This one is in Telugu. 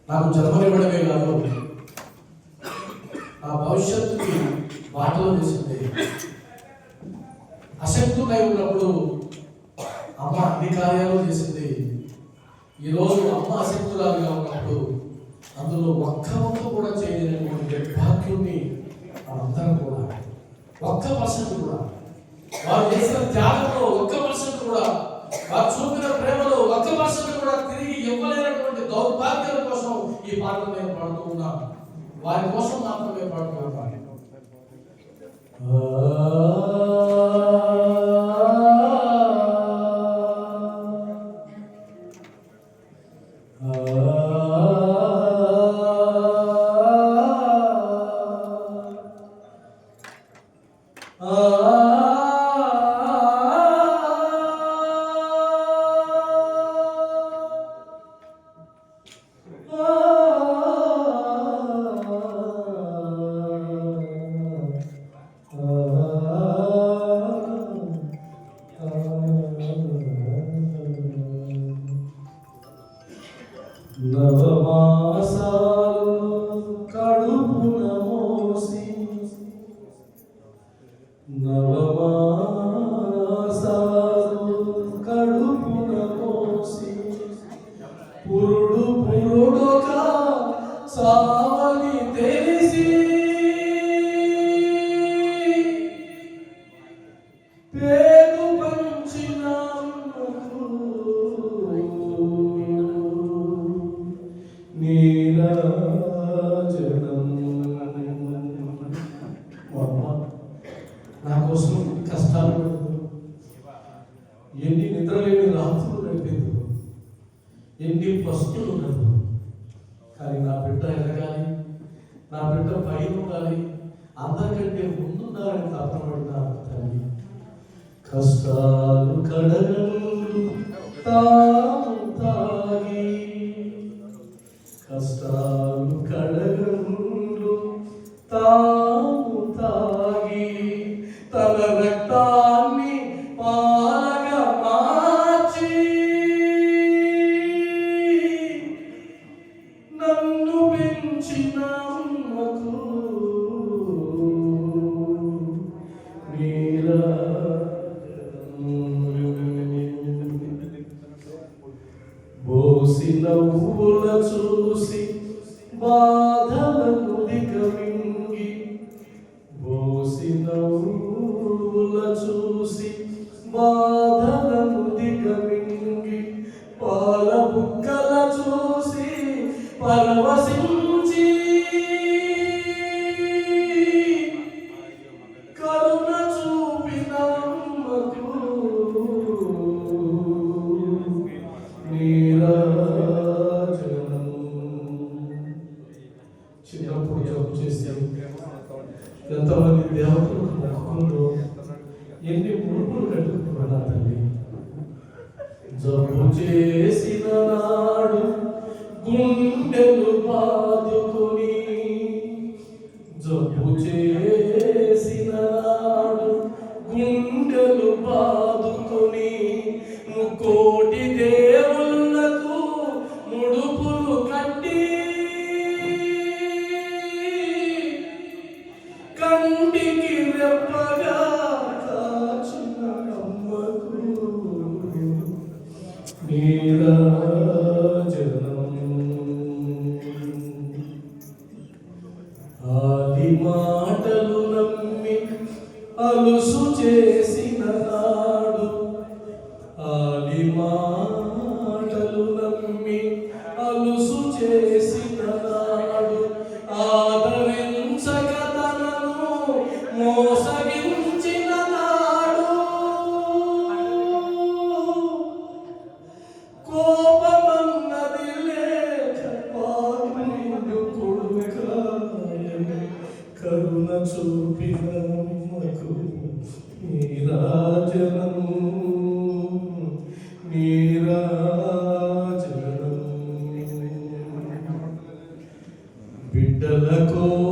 నాకు జన్మనివ్వడమే కాదు, నా భవిష్యత్తుకి బాటలు వేసింది. అశక్తులై ఉన్నప్పుడు అమ్మ అన్ని కార్యాలు చేసింది. ఈరోజు అమ్మ అశక్తురాలుగా ఉన్నప్పుడు అందులో ఒక్క వంతు కూడా చేయలేనటువంటి భాగ్యుణ్ణి అందరం కూడా 1% కూడా వారు చేసిన త్యాగంలో 1% కూడా, వారు చూపిన ప్రేమలో 1% కూడా తిరిగి ఇవ్వలేనటువంటి దౌర్భాగ్యాల కోసం ఈ పాటలు నేను పాడుతూ ఉన్నాను. వారి కోసం మాత్రమే పాడుతూ ఉన్నాను. నవమాసాలు కడుపున మోసి, నవమాసాలు కడుపున మోసి, పురుడు పురుడుగా సావని తెలిసి పేరు పంచిన నీరాజనం. నా కోసం కష్టాలు, ఎన్ని నిద్రలేని రాత్రులు గడిపేది, ఎన్ని పస్తులు ఉండదు. కానీ నా బిడ్డ ఎదగాలి, నా బిడ్డ పైన ఉండాలి, అందరికంటే ముందుండాలని తప్పబడిన తల్లి కష్టాలు కడగలు తాము తాగి, కష్టాలు కడగలు తాము తాగి, తన రక్తాన్ని పాలగా మార్చి నన్ను పెంచిన అమ్మకు బోసి నవ్వుల చూసి బాధలను దిగమింగి, బోసి నవ్వుల చూసి బాధలను దిగమింగి, పాల బుక్కల చూసి పరవశించి కరుణ చూపిన అమ్మకు నీరాజనం. చిన్నప్పుడు జబ్బు చేశాం, ఎంతమంది దేవతలు ముఖంలో ఎన్ని ముడుపులు కట్టుకున్నా తల్లి. జబ్బు చేసిన నాడు గుండెలు బాదుకొని, జబ్బు చేసిన నాడు గుండెలు బాదుకొని, ముకోటి దేవుళ్ళకు ముడుపులు కట్టి, కంటికి రెప్పగా కాచిన అమ్మకు నీరాజనం. ఆది మాటలు నమ్మి అలుసు చేసిన నాడు, ఆది మాటలు నమ్మి అలుసు చేసిన నాడు, ఆదరించక తనను మోసగించిన నాడు, కోపమన్నది లేక పాడు కొడుక కరుణ చూపిన అమ్మకు నీరాజనం. నీరాజనం. బిడ్డల కోసం